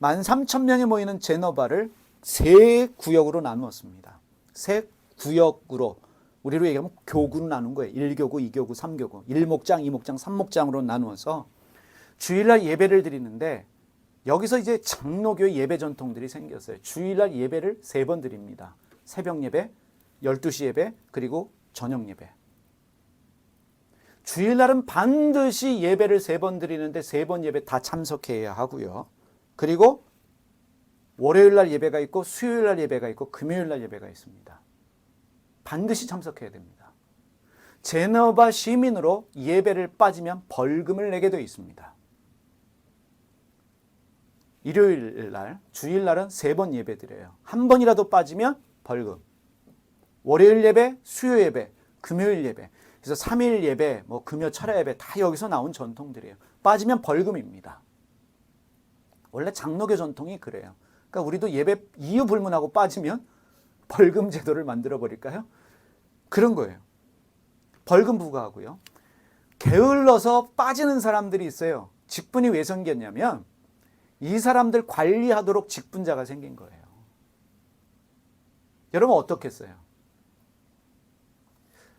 Speaker 1: 13,000명이 모이는 제노바를 세 구역으로 나누었습니다. 세 구역으로 우리로 얘기하면 교구로 나눈 거예요. 1교구, 2교구, 3교구. 1목장, 2목장, 3목장으로 나누어서 주일날 예배를 드리는데 여기서 이제 장로교의 예배 전통들이 생겼어요. 주일날 예배를 3번 드립니다. 새벽 예배, 12시 예배, 그리고 저녁 예배. 주일날은 반드시 예배를 3번 드리는데 3번 예배 다 참석해야 하고요. 그리고 월요일날 예배가 있고 수요일날 예배가 있고 금요일날 예배가 있습니다. 반드시 참석해야 됩니다. 제노바 시민으로 예배를 빠지면 벌금을 내게 되어 있습니다. 일요일날, 주일날은 3번 예배 드려요. 한 번이라도 빠지면 벌금. 월요일 예배, 수요 예배, 금요일 예배. 그래서 3일 예배, 금요 철야 예배 다 여기서 나온 전통들이에요. 빠지면 벌금입니다. 원래 장로교 전통이 그래요. 그러니까 우리도 예배 이유 불문하고 빠지면 벌금 제도를 만들어 버릴까요? 그런 거예요. 벌금 부과하고요. 게을러서 빠지는 사람들이 있어요. 직분이 왜 생겼냐면 이 사람들 관리하도록 직분자가 생긴 거예요. 여러분 어떻겠어요?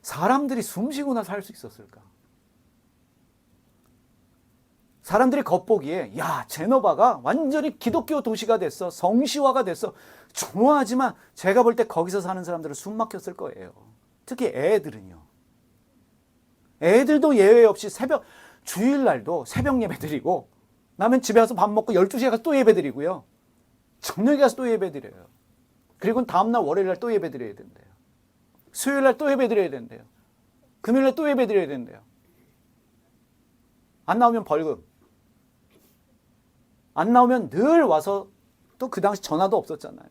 Speaker 1: 사람들이 숨 쉬고나 살 수 있었을까? 사람들이 겉보기에 야 제노바가 완전히 기독교 도시가 됐어. 성시화가 됐어. 좋아하지만 제가 볼 때 거기서 사는 사람들은 숨 막혔을 거예요. 특히 애들은요. 애들도 예외 없이 주일날도 새벽 예배 드리고 나면 집에 와서 밥 먹고 12시에 가서 또 예배 드리고요. 저녁에 가서 또 예배 드려요. 그리고 다음날 월요일날 또 예배 드려야 된대요. 수요일날 또 예배 드려야 된대요. 금요일날 또 예배 드려야 된대요. 안 나오면 벌금. 안 나오면 늘 와서 또 그 당시 전화도 없었잖아요.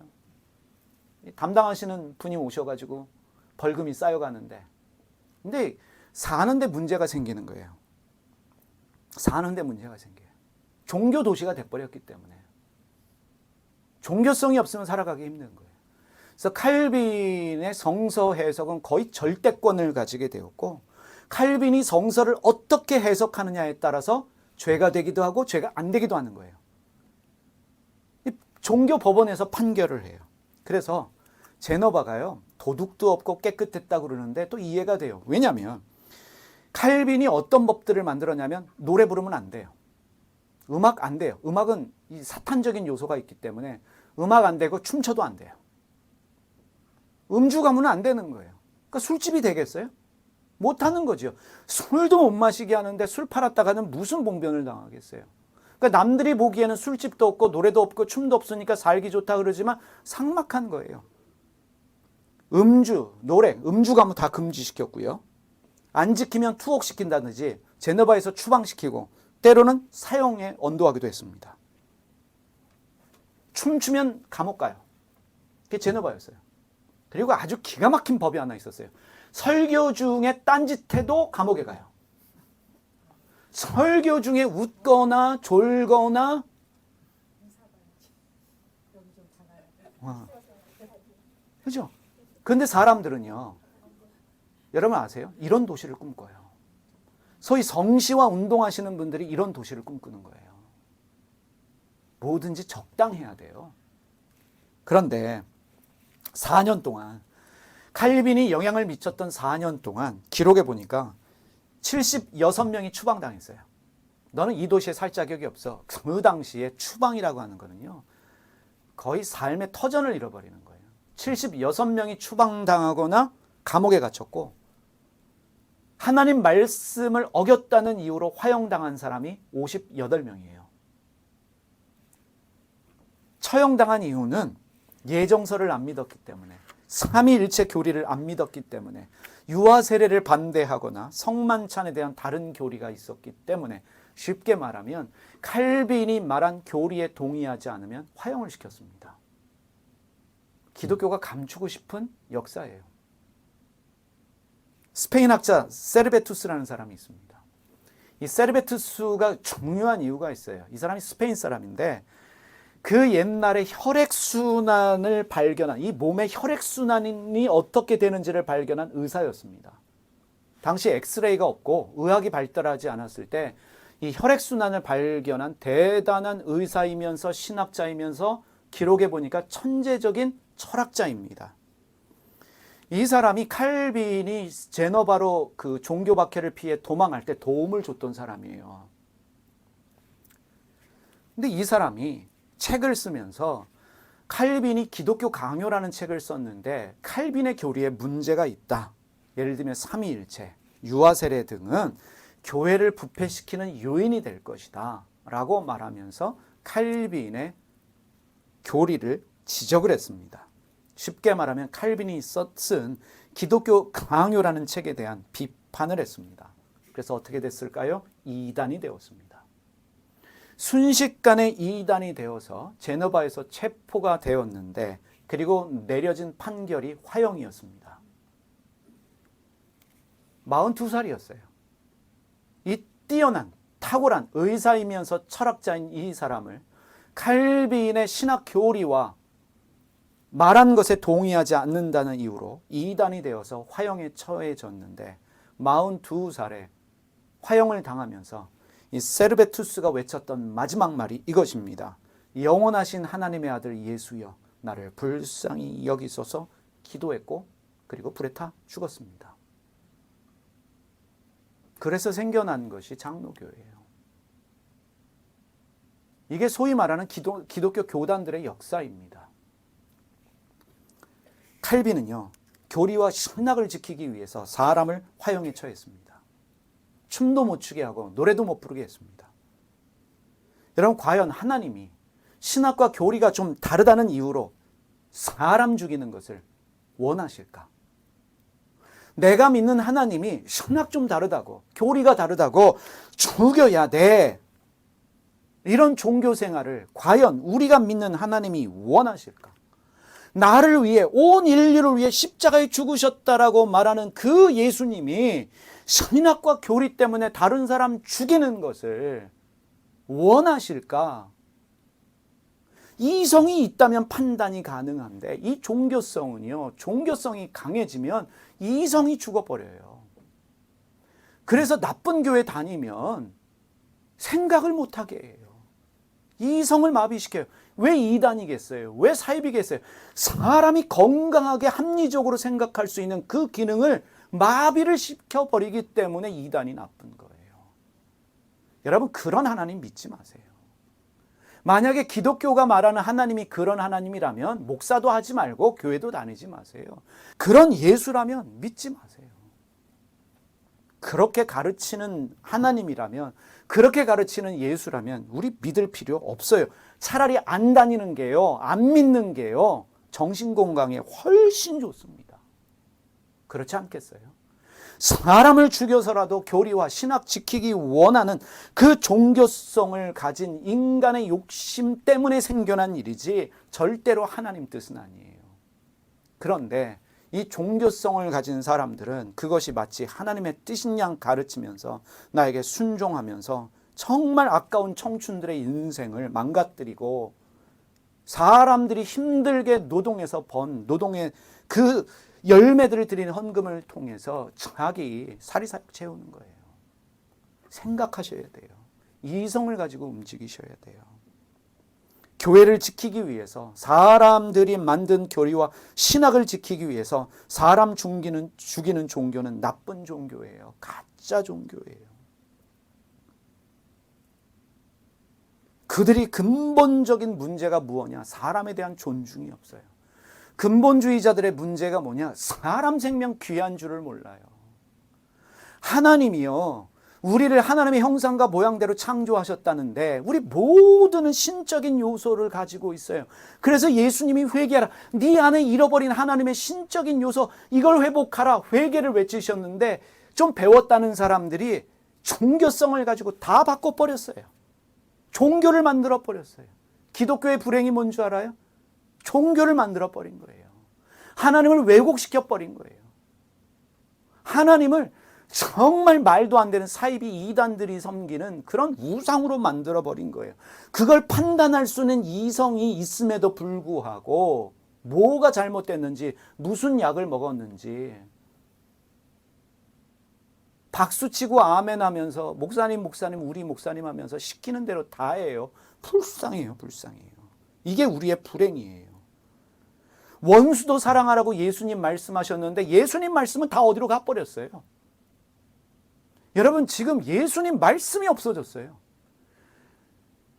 Speaker 1: 담당하시는 분이 오셔가지고 벌금이 쌓여가는데 근데 사는데 문제가 생기는 거예요. 사는데 문제가 생겨요. 종교 도시가 돼버렸기 때문에 종교성이 없으면 살아가기 힘든 거예요. 그래서 칼빈의 성서 해석은 거의 절대권을 가지게 되었고 칼빈이 성서를 어떻게 해석하느냐에 따라서 죄가 되기도 하고 죄가 안 되기도 하는 거예요. 종교 법원에서 판결을 해요. 그래서 제노바가요 도둑도 없고 깨끗했다고 그러는데 또 이해가 돼요. 왜냐하면 칼빈이 어떤 법들을 만들었냐면 노래 부르면 안 돼요. 음악 안 돼요. 음악은 이 사탄적인 요소가 있기 때문에 음악 안 되고 춤춰도 안 돼요. 음주 가문은 안 되는 거예요. 그러니까 술집이 되겠어요? 못하는 거죠. 술도 못 마시게 하는데 술 팔았다가는 무슨 봉변을 당하겠어요. 그러니까 남들이 보기에는 술집도 없고 노래도 없고 춤도 없으니까 살기 좋다 그러지만 삭막한 거예요. 음주, 노래, 음주 가문 다 금지시켰고요. 안 지키면 투옥시킨다든지 제노바에서 추방시키고 때로는 사형에 언도하기도 했습니다. 춤추면 감옥 가요. 그게 제노바였어요. 그리고 아주 기가 막힌 법이 하나 있었어요. 설교 중에 딴짓해도 감옥에 가요. 설교 중에 웃거나 졸거나 그죠? 그런데 사람들은요, 여러분 아세요? 이런 도시를 꿈꿔요. 소위 성시와 운동하시는 분들이 이런 도시를 꿈꾸는 거예요. 뭐든지 적당해야 돼요. 그런데 4년 동안 칼빈이 영향을 미쳤던 4년 동안 기록에 보니까 76명이 추방당했어요. 너는 이 도시에 살 자격이 없어. 그 당시에 추방이라고 하는 거는요, 거의 삶의 터전을 잃어버리는 거예요. 76명이 추방당하거나 감옥에 갇혔고, 하나님 말씀을 어겼다는 이유로 화형당한 사람이 58명이에요. 처형당한 이유는 예정서를 안 믿었기 때문에, 삼위일체 교리를 안 믿었기 때문에, 유아 세례를 반대하거나 성만찬에 대한 다른 교리가 있었기 때문에, 쉽게 말하면 칼빈이 말한 교리에 동의하지 않으면 화형을 시켰습니다. 기독교가 감추고 싶은 역사예요. 스페인 학자 세르베투스라는 사람이 있습니다. 이 세르베투스가 중요한 이유가 있어요. 이 사람이 스페인 사람인데 그 옛날에 혈액순환을 발견한, 이 몸의 혈액순환이 어떻게 되는지를 발견한 의사였습니다. 당시 엑스레이가 없고 의학이 발달하지 않았을 때 이 혈액순환을 발견한 대단한 의사이면서 신학자이면서 기록에 보니까 천재적인 철학자입니다. 이 사람이 칼빈이 제너바로 그 종교 박해를 피해 도망할 때 도움을 줬던 사람이에요. 근데 이 사람이 책을 쓰면서 칼빈이 기독교 강요라는 책을 썼는데 칼빈의 교리에 문제가 있다. 예를 들면 삼위일체, 유아세례 등은 교회를 부패시키는 요인이 될 것이다 라고 말하면서 칼빈의 교리를 지적을 했습니다. 쉽게 말하면 칼빈이 쓴 기독교 강요라는 책에 대한 비판을 했습니다. 그래서 어떻게 됐을까요? 이단이 되었습니다. 순식간에 이단이 되어서 제너바에서 체포가 되었는데, 그리고 내려진 판결이 화형이었습니다. 42살이었어요. 이 뛰어난 탁월한 의사이면서 철학자인 이 사람을 칼빈의 신학 교리와 말한 것에 동의하지 않는다는 이유로 이단이 되어서 화형에 처해졌는데 42살에 화형을 당하면서 이 세르베투스가 외쳤던 마지막 말이 이것입니다. 영원하신 하나님의 아들 예수여, 나를 불쌍히 여기소서 기도했고, 그리고 불에 타 죽었습니다. 그래서 생겨난 것이 장로교예요. 이게 소위 말하는 기독교 교단들의 역사입니다. 칼빈은요, 교리와 신학을 지키기 위해서 사람을 화형에 처했습니다. 춤도 못 추게 하고 노래도 못 부르게 했습니다. 여러분, 과연 하나님이 신학과 교리가 좀 다르다는 이유로 사람 죽이는 것을 원하실까? 내가 믿는 하나님이 신학 좀 다르다고, 교리가 다르다고 죽여야 돼, 이런 종교 생활을 과연 우리가 믿는 하나님이 원하실까? 나를 위해, 온 인류를 위해 십자가에 죽으셨다라고 말하는 그 예수님이 신학과 교리 때문에 다른 사람 죽이는 것을 원하실까? 이성이 있다면 판단이 가능한데 이 종교성은요, 종교성이 강해지면 이성이 죽어버려요. 그래서 나쁜 교회 다니면 생각을 못하게 해요. 이성을 마비시켜요. 왜 이단이겠어요? 왜 사입이겠어요? 사람이 건강하게 합리적으로 생각할 수 있는 그 기능을 마비를 시켜버리기 때문에 이단이 나쁜 거예요. 여러분, 그런 하나님 믿지 마세요. 만약에 기독교가 말하는 하나님이 그런 하나님이라면 목사도 하지 말고 교회도 다니지 마세요. 그런 예수라면 믿지 마세요. 그렇게 가르치는 하나님이라면, 그렇게 가르치는 예수라면 우리 믿을 필요 없어요. 차라리 안 다니는 게요, 안 믿는 게요, 정신건강에 훨씬 좋습니다. 그렇지 않겠어요? 사람을 죽여서라도 교리와 신학 지키기 원하는 그 종교성을 가진 인간의 욕심 때문에 생겨난 일이지 절대로 하나님 뜻은 아니에요. 그런데 이 종교성을 가진 사람들은 그것이 마치 하나님의 뜻인 양 가르치면서 나에게 순종하면서 정말 아까운 청춘들의 인생을 망가뜨리고 사람들이 힘들게 노동해서 번 노동의 그 열매들을 드리는 헌금을 통해서 자기 사리사욕 채우는 거예요. 생각하셔야 돼요. 이성을 가지고 움직이셔야 돼요. 교회를 지키기 위해서, 사람들이 만든 교리와 신학을 지키기 위해서 사람 죽이는 종교는 나쁜 종교예요. 가짜 종교예요. 그들이 근본적인 문제가 무엇이냐? 사람에 대한 존중이 없어요. 근본주의자들의 문제가 뭐냐? 사람 생명 귀한 줄을 몰라요. 하나님이요, 우리를 하나님의 형상과 모양대로 창조하셨다는데 우리 모두는 신적인 요소를 가지고 있어요. 그래서 예수님이 회개하라, 네 안에 잃어버린 하나님의 신적인 요소, 이걸 회복하라, 회개를 외치셨는데 좀 배웠다는 사람들이 종교성을 가지고 다 바꿔버렸어요. 종교를 만들어버렸어요. 기독교의 불행이 뭔 줄 알아요? 종교를 만들어버린 거예요. 하나님을 왜곡시켜버린 거예요. 하나님을 정말 말도 안 되는 사이비 이단들이 섬기는 그런 우상으로 만들어버린 거예요. 그걸 판단할 수 있는 이성이 있음에도 불구하고 뭐가 잘못됐는지, 무슨 약을 먹었는지 박수치고 아멘 하면서 목사님 우리 목사님 하면서 시키는 대로 다 해요. 불쌍해요. 이게 우리의 불행이에요. 원수도 사랑하라고 예수님 말씀하셨는데 예수님 말씀은 다 어디로 가버렸어요. 여러분, 지금 예수님 말씀이 없어졌어요.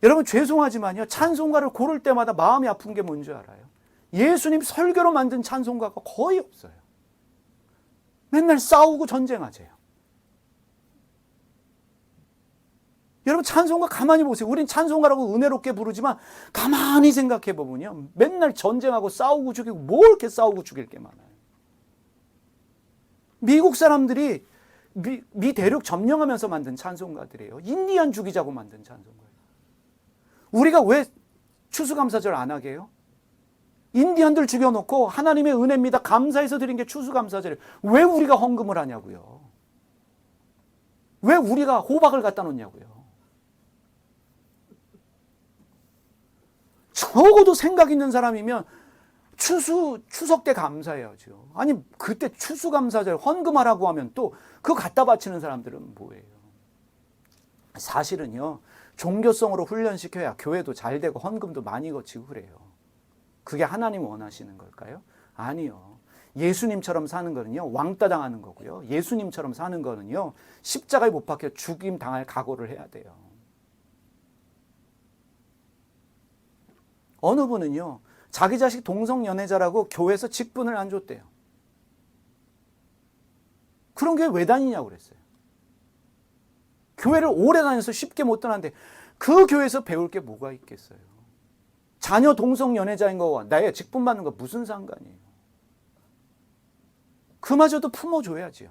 Speaker 1: 여러분, 죄송하지만요, 찬송가를 고를 때마다 마음이 아픈 게 뭔지 알아요? 예수님 설교로 만든 찬송가가 거의 없어요. 맨날 싸우고 전쟁하세요. 여러분, 찬송가 가만히 보세요. 우린 찬송가라고 은혜롭게 부르지만 가만히 생각해 보면요, 맨날 전쟁하고 싸우고 죽이고, 뭘 이렇게 싸우고 죽일 게 많아요. 미국 사람들이 미 대륙 점령하면서 만든 찬송가들이에요. 인디안 죽이자고 만든 찬송가예요. 우리가 왜 추수감사절 안 하게 해요? 인디안들 죽여놓고 하나님의 은혜입니다, 감사해서 드린 게 추수감사절이에요. 왜 우리가 헌금을 하냐고요? 왜 우리가 호박을 갖다 놓냐고요? 적어도 생각 있는 사람이면 추석 때 감사해야죠. 아니, 그때 추수감사절 헌금하라고 하면 또 그거 갖다 바치는 사람들은 뭐예요? 사실은요, 종교성으로 훈련시켜야 교회도 잘 되고 헌금도 많이 거치고 그래요. 그게 하나님 원하시는 걸까요? 아니요. 예수님처럼 사는 거는요, 왕따 당하는 거고요. 예수님처럼 사는 거는요, 십자가에 못 박혀 죽임 당할 각오를 해야 돼요. 어느 분은요, 자기 자식 동성연애자라고 교회에서 직분을 안 줬대요. 그런 교회 왜 다니냐고 그랬어요. 교회를 오래 다녀서 쉽게 못 떠나는데 그 교회에서 배울 게 뭐가 있겠어요. 자녀 동성연애자인 거와 나의 직분 받는 거 무슨 상관이에요. 그마저도 품어줘야지요.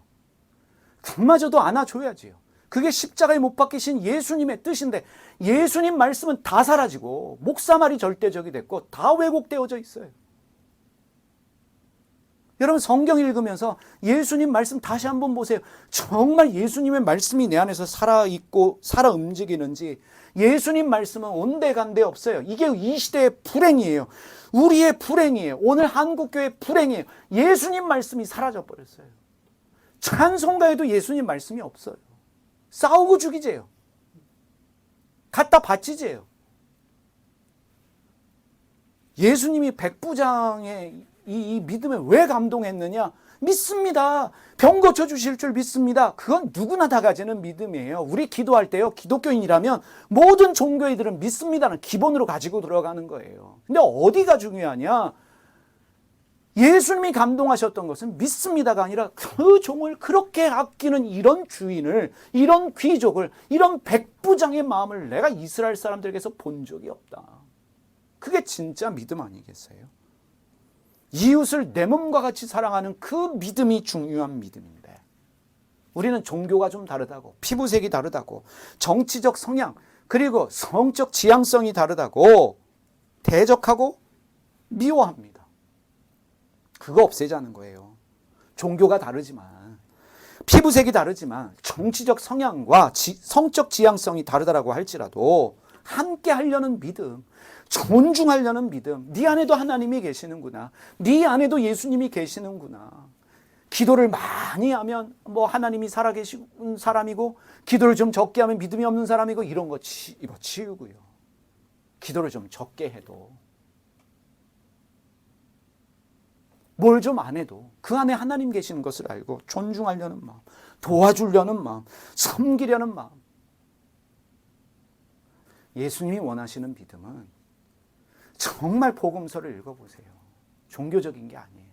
Speaker 1: 그마저도 안아줘야지요. 그게 십자가에 못 박히신 예수님의 뜻인데 예수님 말씀은 다 사라지고 목사 말이 절대적이 됐고 다 왜곡되어져 있어요. 여러분, 성경 읽으면서 예수님 말씀 다시 한번 보세요. 정말 예수님의 말씀이 내 안에서 살아있고 살아 움직이는지. 예수님 말씀은 온데간데 없어요. 이게 이 시대의 불행이에요. 우리의 불행이에요. 오늘 한국교회의 불행이에요. 예수님 말씀이 사라져버렸어요. 찬송가에도 예수님 말씀이 없어요. 싸우고 죽이재요. 갖다 바치재요. 예수님이 백부장의 이 믿음에 왜 감동했느냐? 믿습니다. 병 고쳐주실 줄 믿습니다. 그건 누구나 다 가지는 믿음이에요. 우리 기도할 때요, 기독교인이라면 모든 종교인들은 믿습니다는 기본으로 가지고 들어가는 거예요. 근데 어디가 중요하냐? 예수님이 감동하셨던 것은 믿습니다가 아니라 그 종을 그렇게 아끼는 이런 주인을, 이런 귀족을, 이런 백부장의 마음을 내가 이스라엘 사람들에게서 본 적이 없다. 그게 진짜 믿음 아니겠어요? 이웃을 내 몸과 같이 사랑하는 그 믿음이 중요한 믿음인데 우리는 종교가 좀 다르다고, 피부색이 다르다고, 정치적 성향, 그리고 성적 지향성이 다르다고 대적하고 미워합니다. 그거 없애자는 거예요. 종교가 다르지만, 피부색이 다르지만 정치적 성향과 성적 지향성이 다르다라고 할지라도 함께 하려는 믿음, 존중하려는 믿음. 네 안에도 하나님이 계시는구나. 네 안에도 예수님이 계시는구나. 기도를 많이 하면 뭐 하나님이 살아계신 사람이고, 기도를 좀 적게 하면 믿음이 없는 사람이고, 이런 거 치우고요. 기도를 좀 적게 해도, 뭘 좀 안 해도 그 안에 하나님 계시는 것을 알고 존중하려는 마음, 도와주려는 마음, 섬기려는 마음. 예수님이 원하시는 믿음은 정말 복음서를 읽어보세요. 종교적인 게 아니에요.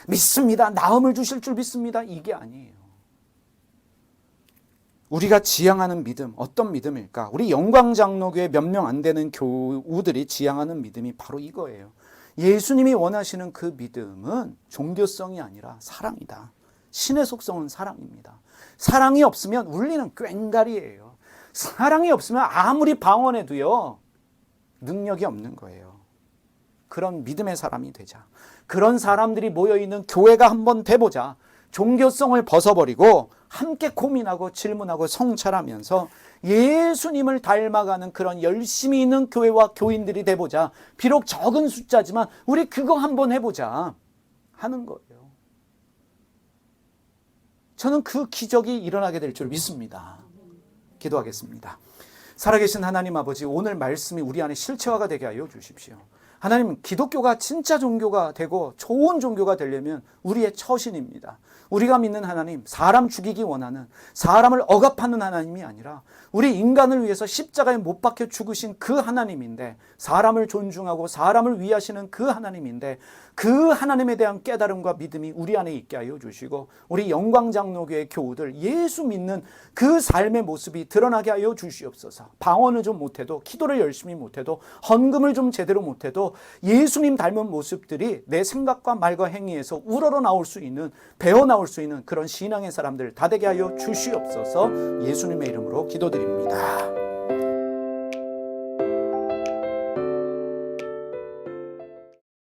Speaker 1: 믿습니다. 나음을 주실 줄 믿습니다. 이게 아니에요. 우리가 지향하는 믿음, 어떤 믿음일까? 우리 영광장로교회 몇 명 안 되는 교우들이 지향하는 믿음이 바로 이거예요. 예수님이 원하시는 그 믿음은 종교성이 아니라 사랑이다. 신의 속성은 사랑입니다. 사랑이 없으면 울리는 꽹가리예요. 사랑이 없으면 아무리 방언해도요, 능력이 없는 거예요. 그런 믿음의 사람이 되자. 그런 사람들이 모여있는 교회가 한번 돼보자. 종교성을 벗어버리고 함께 고민하고 질문하고 성찰하면서 예수님을 닮아가는 그런 열심히 있는 교회와 교인들이 돼보자. 비록 적은 숫자지만 우리 그거 한번 해보자 하는 거예요. 저는 그 기적이 일어나게 될 줄 믿습니다. 기도하겠습니다. 살아계신 하나님 아버지, 오늘 말씀이 우리 안에 실체화가 되게 하여 주십시오. 하나님, 기독교가 진짜 종교가 되고 좋은 종교가 되려면 우리의 처신입니다. 우리가 믿는 하나님, 사람 죽이기 원하는, 사람을 억압하는 하나님이 아니라 우리 인간을 위해서 십자가에 못 박혀 죽으신 그 하나님인데, 사람을 존중하고 사람을 위하시는 그 하나님인데, 그 하나님에 대한 깨달음과 믿음이 우리 안에 있게 하여 주시고, 우리 영광장로교회 교우들 예수 믿는 그 삶의 모습이 드러나게 하여 주시옵소서. 방언을 좀 못해도, 기도를 열심히 못해도, 헌금을 좀 제대로 못해도 예수님 닮은 모습들이 내 생각과 말과 행위에서 우러러 나올 수 있는, 배어 나올 수 있는 그런 신앙의 사람들 다 되게 하여 주시옵소서. 예수님의 이름으로 기도드립니다.